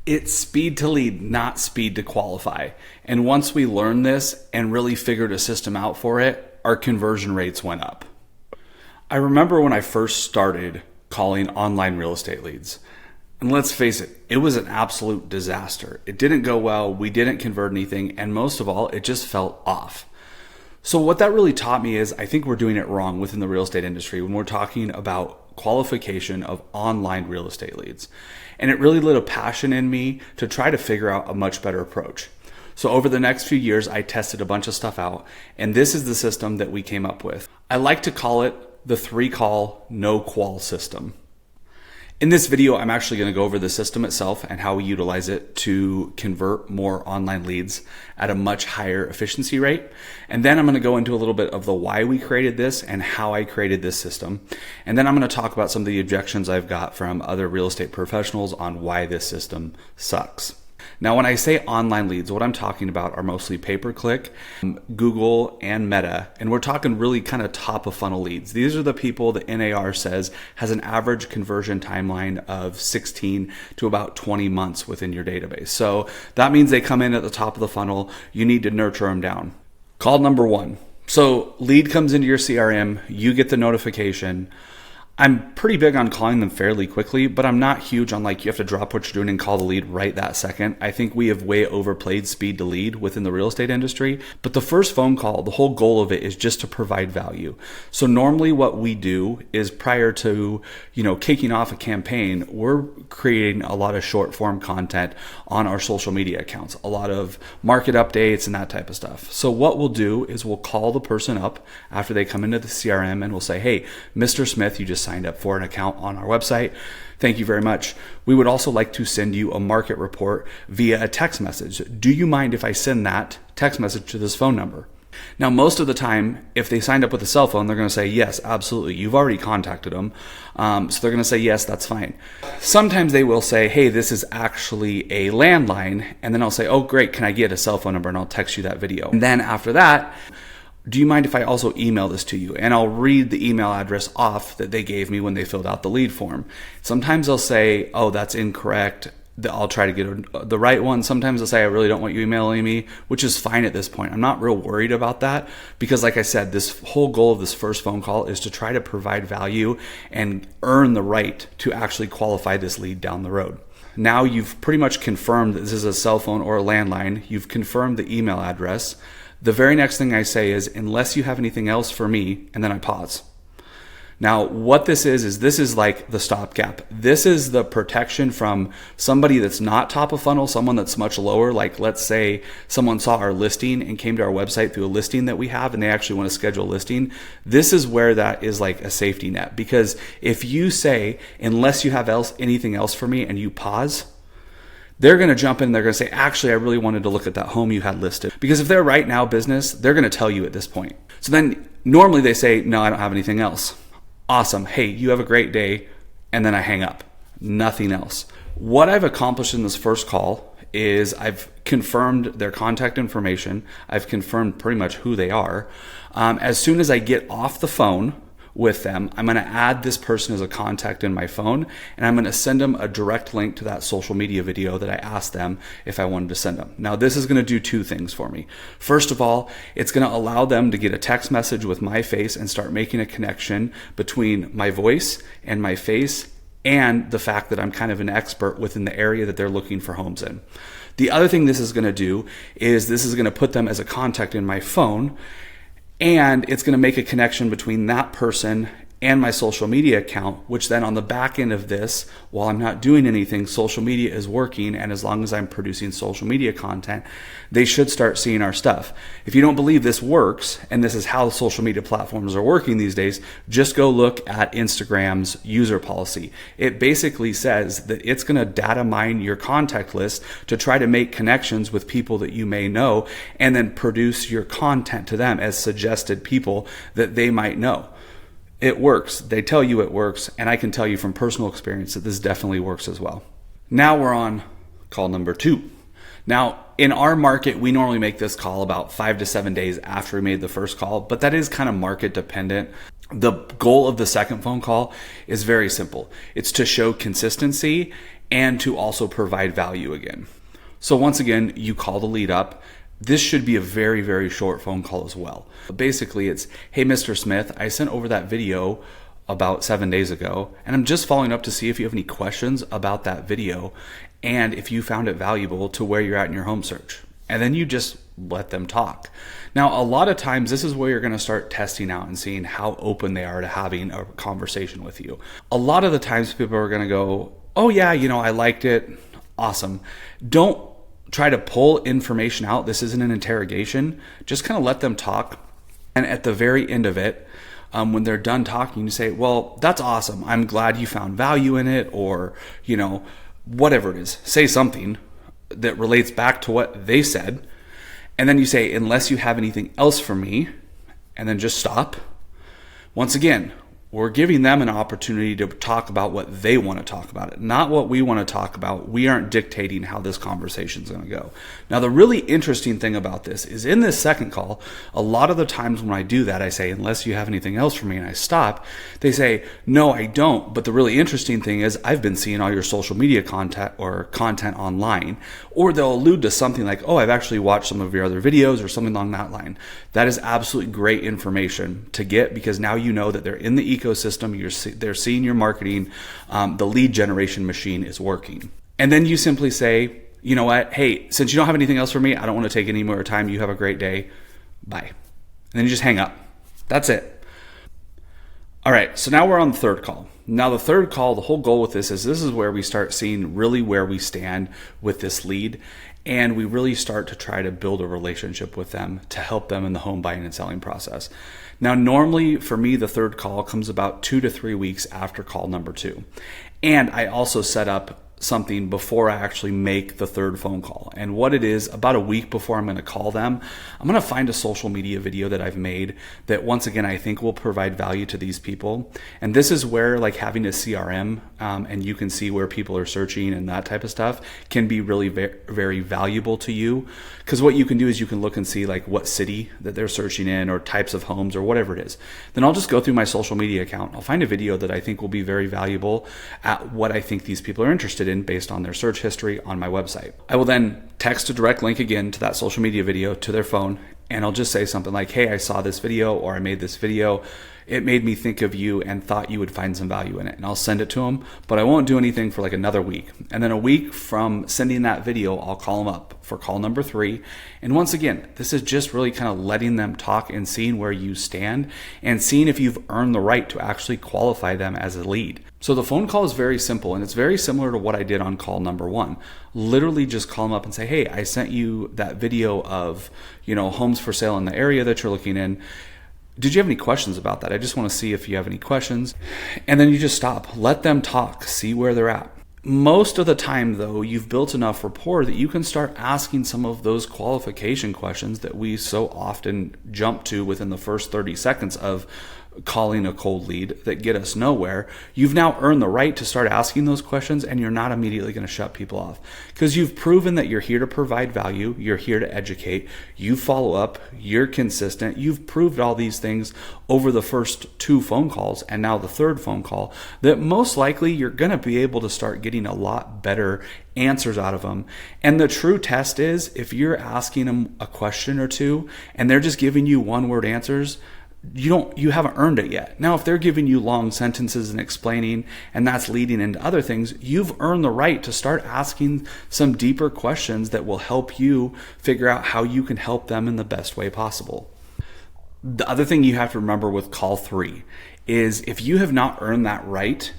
It's speed to lead, not speed to qualify. And once we learned this and really figured a system out for it, our conversion rates went up. I remember when I first started calling online real estate leads. And let's face it, it was an absolute disaster. It didn't go well, we didn't convert anything, and most of all, it just felt off. So what that really taught me is I think we're doing it wrong within the real estate industry when we're talking about qualification of online real estate leads. And it really lit a passion in me to try to figure out a much better approach. So over the next few years, I tested a bunch of stuff out, and this is the system that we came up with. I like to call it the 3-call, no-qual system. In this video, I'm actually going to go over the system itself and how we utilize it to convert more online leads at a much higher efficiency rate. And then I'm going to go into a little bit of the why we created this and how I created this system. And then I'm going to talk about some of the objections I've got from other real estate professionals on why this system sucks. Now, when I say online leads, what I'm talking about are mostly pay-per-click, Google, and Meta. And we're talking really kind of top of funnel leads. These are the people that NAR says has an average conversion timeline of 16 to about 20 months within your database. So that means they come in at the top of the funnel. You need to nurture them down. Call number 1. So lead comes into your CRM, you get the notification. I'm pretty big on calling them fairly quickly, but I'm not huge on like you have to drop what you're doing and call the lead right that second. I think we have way overplayed speed to lead within the real estate industry. But the first phone call, the whole goal of it is just to provide value. So normally what we do is prior to, kicking off a campaign, we're creating a lot of short form content on our social media accounts, a lot of market updates and that type of stuff. So what we'll do is we'll call the person up after they come into the CRM and we'll say, hey, Mr. Smith, you just signed up for an account on our website. Thank you very much. We would also like to send you a market report via a text message. Do you mind if I send that text message to this phone number? Now, most of the time, if they signed up with a cell phone, they're going to say, yes, absolutely. You've already contacted them. So they're going to say, yes, that's fine. Sometimes they will say, hey, this is actually a landline. And then I'll say, oh, great. Can I get a cell phone number? And I'll text you that video. And then after that, do you mind if I also email this to you? And I'll read the email address off that they gave me when they filled out the lead form. Sometimes they'll say, oh, that's incorrect. I'll try to get the right one. Sometimes they'll say, I really don't want you emailing me, which is fine at this point. I'm not real worried about that because like I said, this whole goal of this first phone call is to try to provide value and earn the right to actually qualify this lead down the road. Now you've pretty much confirmed that this is a cell phone or a landline. You've confirmed the email address. The very next thing I say is, unless you have anything else for me, and then I pause. Now, what this is this is like the stopgap. This is the protection from somebody that's not top of funnel, someone that's much lower. Like let's say someone saw our listing and came to our website through a listing that we have and they actually want to schedule a listing. This is where that is like a safety net. Because if you say, unless you have anything else for me and you pause, they're going to jump in and they're going to say, actually, I really wanted to look at that home you had listed. Because if they're right now business, they're going to tell you at this point. So then normally they say, no, I don't have anything else. Awesome. Hey, you have a great day. And then I hang up. Nothing else. What I've accomplished in this first call is I've confirmed their contact information. I've confirmed pretty much who they are. As soon as I get off the phone with them, I'm going to add this person as a contact in my phone, and I'm going to send them a direct link to that social media video that I asked them if I wanted to send them. Now, this is going to do 2 things for me. First of all, it's going to allow them to get a text message with my face and start making a connection between my voice and my face and the fact that I'm kind of an expert within the area that they're looking for homes in. The other thing this is going to do is this is going to put them as a contact in my phone, and it's going to make a connection between that person and my social media account, which then on the back end of this, while I'm not doing anything, social media is working. And as long as I'm producing social media content, they should start seeing our stuff. If you don't believe this works, and this is how social media platforms are working these days, just go look at Instagram's user policy. It basically says that it's going to data mine your contact list to try to make connections with people that you may know, and then produce your content to them as suggested people that they might know. It works. They tell you it works, and I can tell you from personal experience that this definitely works as well. Now we're on call number 2. Now, in our market, we normally make this call about 5 to 7 days after we made the first call, but that is kind of market dependent. The goal of the second phone call is very simple. It's to show consistency and to also provide value again. So once again, you call the lead up. This should be a very, very short phone call as well. Basically, it's, hey, Mr. Smith, I sent over that video about 7 days ago, and I'm just following up to see if you have any questions about that video and if you found it valuable to where you're at in your home search. And then you just let them talk. Now, a lot of times, this is where you're going to start testing out and seeing how open they are to having a conversation with you. A lot of the times, people are going to go, oh yeah, I liked it. Awesome. Don't try to pull information out. This isn't an interrogation. Just kind of let them talk. And at the very end of it, when they're done talking, you say, well, that's awesome. I'm glad you found value in it, or, whatever it is. Say something that relates back to what they said. And then you say, unless you have anything else for me, and then just stop. Once again, we're giving them an opportunity to talk about what they want to talk about, not what we want to talk about. We aren't dictating how this conversation is going to go. Now, the really interesting thing about this is in this second call, a lot of the times when I do that, I say, unless you have anything else for me, and I stop, they say, no, I don't. But the really interesting thing is I've been seeing all your social media content online, or they'll allude to something like, oh, I've actually watched some of your other videos or something along that line. That is absolutely great information to get, because now you know that they're in the ecosystem, they're seeing your marketing, the lead generation machine is working. And then you simply say, you know what, hey, since you don't have anything else for me, I don't want to take any more time. You have a great day. Bye. And then you just hang up. That's it. All right, so now we're on the third call. Now the third call, the whole goal with this is where we start seeing really where we stand with this lead, and we really start to try to build a relationship with them to help them in the home buying and selling process. Now, normally for me, the third call comes about 2 to 3 weeks after call number 2. And I also set up something before I actually make the third phone call. And what it is, about a week before I'm going to call them, I'm going to find a social media video that I've made that, once again, I think will provide value to these people. And this is where, like, having a CRM and you can see where people are searching and that type of stuff can be really very valuable to you. Because what you can do is you can look and see like what city that they're searching in, or types of homes, or whatever it is. Then I'll just go through my social media account. I'll find a video that I think will be very valuable at what I think these people are interested in based on their search history on my website. I will then text a direct link again to that social media video to their phone, and I'll just say something like, hey, I saw this video, or I made this video. It made me think of you and thought you would find some value in it. And I'll send it to them, but I won't do anything for like another week. And then a week from sending that video, I'll call them up for call number 3. And once again, this is just really kind of letting them talk and seeing where you stand and seeing if you've earned the right to actually qualify them as a lead. So the phone call is very simple, and it's very similar to what I did on call number 1. Literally just call them up and say, hey, I sent you that video of, homes for sale in the area that you're looking in. Did you have any questions about that? I just want to see if you have any questions. And then you just stop. Let them talk. See where they're at. Most of the time, though, you've built enough rapport that you can start asking some of those qualification questions that we so often jump to within the first 30 seconds of calling a cold lead that get us nowhere. You've now earned the right to start asking those questions, and you're not immediately going to shut people off, because you've proven that you're here to provide value, you're here to educate, you follow up, you're consistent, you've proved all these things over the first 2 phone calls and now the third phone call, that most likely you're going to be able to start getting a lot better answers out of them. And the true test is, if you're asking them a question or two and they're just giving you one-word answers, you haven't earned it yet. Now, if they're giving you long sentences and explaining, and that's leading into other things, you've earned the right to start asking some deeper questions that will help you figure out how you can help them in the best way possible. The other thing you have to remember with call 3 is, if you have not earned that right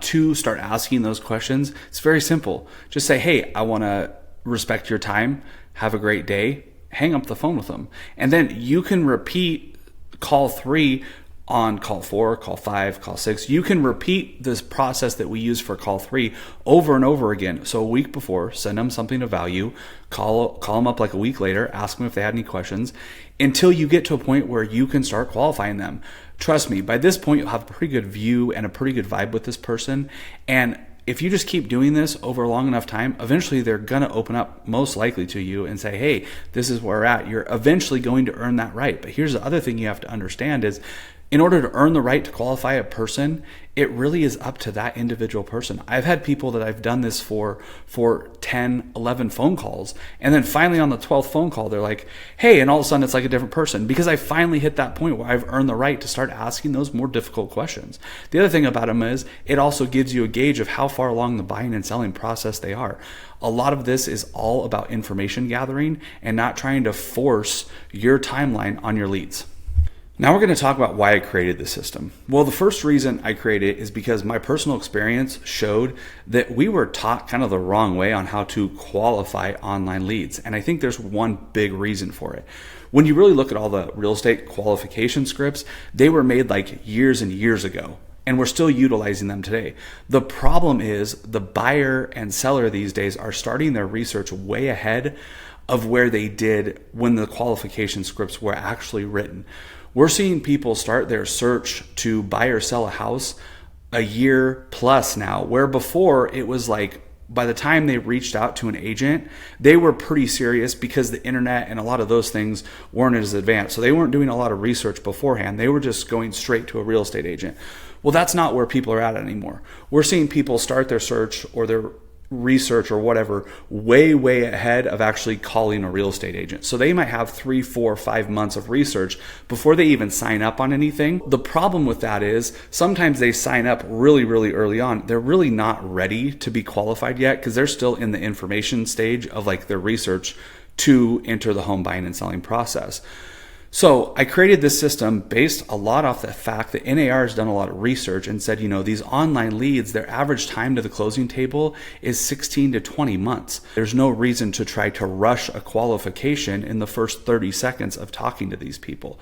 to start asking those questions, it's very simple. Just say, hey, I want to respect your time. Have a great day. Hang up the phone with them. And then you can repeat call 3 on call 4, call 5, call 6. You can repeat this process that we use for call 3 over and over again. So a week before, send them something of value, call them up like a week later, ask them if they had any questions, until you get to a point where you can start qualifying them. Trust me, by this point, you'll have a pretty good view and a pretty good vibe with this person. And if you just keep doing this over a long enough time, eventually they're going to open up, most likely, to you and say, hey, this is where we're at. You're eventually going to earn that right. But here's the other thing you have to understand is, In order to earn the right to qualify a person, it really is up to that individual person. I've had people that I've done this for 10, 11 phone calls. And then finally on the 12th phone call, they're like, hey, and all of a sudden it's like a different person, because I finally hit that point where I've earned the right to start asking those more difficult questions. The other thing about them is it also gives you a gauge of how far along the buying and selling process they are. A lot of this is all about information gathering and not trying to force your timeline on your leads. Now we're going to talk about why I created this system. Well, the first reason I created it is because my personal experience showed that we were taught kind of the wrong way on how to qualify online leads. And I think there's one big reason for it. When you really look at all the real estate qualification scripts, they were made like years and years ago, and we're still utilizing them today. The problem is the buyer and seller these days are starting their research way ahead of where they did when the qualification scripts were actually written. We're seeing people start their search to buy or sell a house a year plus now, where before it was like by the time they reached out to an agent, they were pretty serious because the internet and a lot of those things weren't as advanced. So they weren't doing a lot of research beforehand. They were just going straight to a real estate agent. Well, that's not where people are at anymore. We're seeing people start their search or their research or whatever way ahead of actually calling a real estate agent. So they might have 3, 4, 5 months of research before they even sign up on anything. The problem with that is sometimes they sign up really early on. They're really not ready to be qualified yet because they're still in the information stage of like their research to enter the home buying and selling process. So I created this system based a lot off the fact that NAR has done a lot of research and said, these online leads, their average time to the closing table is 16 to 20 months. There's no reason to try to rush a qualification in the first 30 seconds of talking to these people.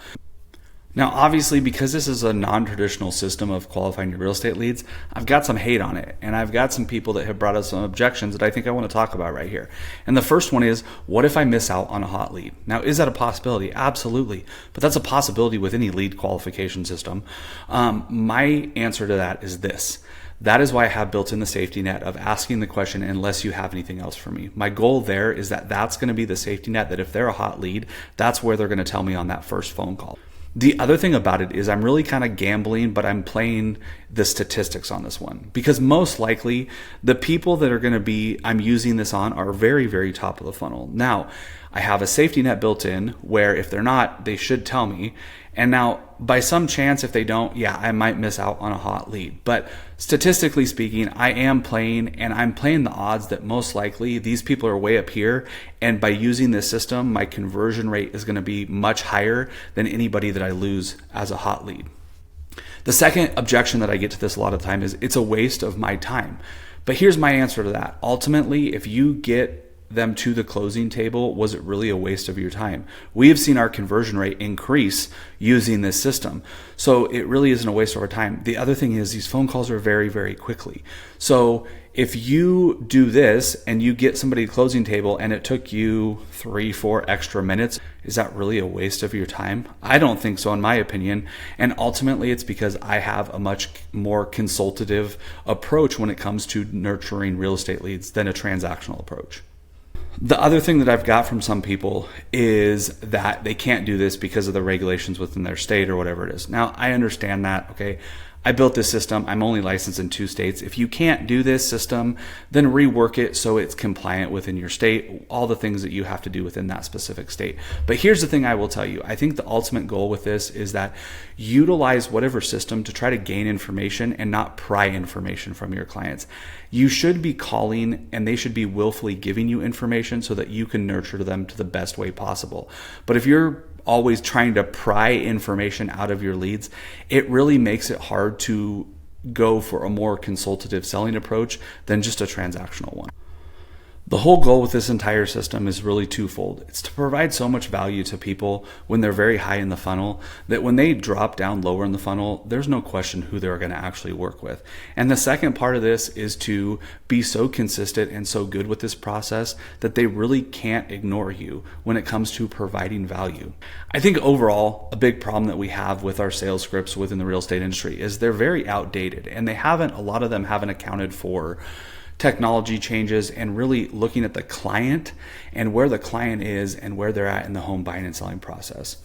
Now, obviously, because this is a non-traditional system of qualifying your real estate leads, I've got some hate on it. And I've got some people that have brought us some objections that I think I want to talk about right here. And the first one is, what if I miss out on a hot lead? Now, is that a possibility? Absolutely. But that's a possibility with any lead qualification system. My answer to that is this. That is why I have built in the safety net of asking the question, unless you have anything else for me. My goal there is that that's going to be the safety net, that if they're a hot lead, that's where they're going to tell me on that first phone call. The other thing about it is I'm really kind of gambling, but I'm playing the statistics on this one, because most likely the people that are going to be I'm using this on are very top of the funnel. Now, I have a safety net built in where if they're not, they should tell me. And now, by some chance, if they don't, I might miss out on a hot lead. But statistically speaking, I am playing, and I'm playing the odds that most likely these people are way up here. And by using this system, my conversion rate is going to be much higher than anybody that I lose as a hot lead. The second objection that I get to this a lot of the time is it's a waste of my time. But here's my answer to that. Ultimately, if you get them to the closing table, was it really a waste of your time? We have seen our conversion rate increase using this system. So it really isn't a waste of our time. The other thing is these phone calls are very quickly. So if you do this and you get somebody to the closing table and it took you 3, 4 extra minutes, is that really a waste of your time? I don't think so, in my opinion. And ultimately it's because I have a much more consultative approach when it comes to nurturing real estate leads than a transactional approach. The other thing that I've got from some people is that they can't do this because of the regulations within their state or whatever it is. Now, I understand that, okay? I built this system. I'm only licensed in 2 states. If you can't do this system, then rework it so it's compliant within your state, all the things that you have to do within that specific state. But here's the thing I will tell you. I think the ultimate goal with this is that utilize whatever system to try to gain information and not pry information from your clients. You should be calling and they should be willfully giving you information so that you can nurture them to the best way possible. But if you're always trying to pry information out of your leads, it really makes it hard to go for a more consultative selling approach than just a transactional one. The whole goal with this entire system is really twofold. It's to provide so much value to people when they're very high in the funnel that when they drop down lower in the funnel, there's no question who they're going to actually work with. And the second part of this is to be so consistent and so good with this process that they really can't ignore you when it comes to providing value. I think overall, a big problem that we have with our sales scripts within the real estate industry is they're very outdated, and a lot of them haven't accounted for technology changes and really looking at the client and where the client is and where they're at in the home buying and selling process.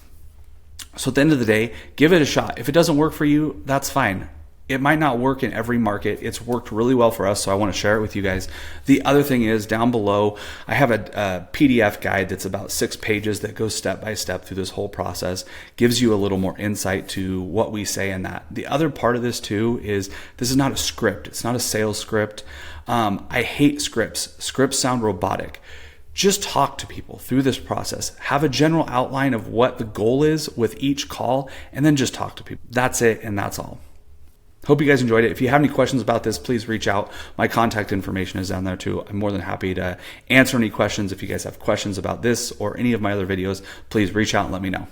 So at the end of the day, give it a shot. If it doesn't work for you, that's fine. It might not work in every market. It's worked really well for us, so I want to share it with you guys. The other thing is, down below, I have a PDF guide that's about 6 pages that goes step by step through this whole process, gives you a little more insight to what we say in that. The other part of this too is, this is not a script. It's not a sales script. I hate scripts. Scripts sound robotic. Just talk to people through this process. Have a general outline of what the goal is with each call, and then just talk to people. That's it, and that's all. Hope you guys enjoyed it. If you have any questions about this, please reach out. My contact information is down there too. I'm more than happy to answer any questions. If you guys have questions about this or any of my other videos, please reach out and let me know.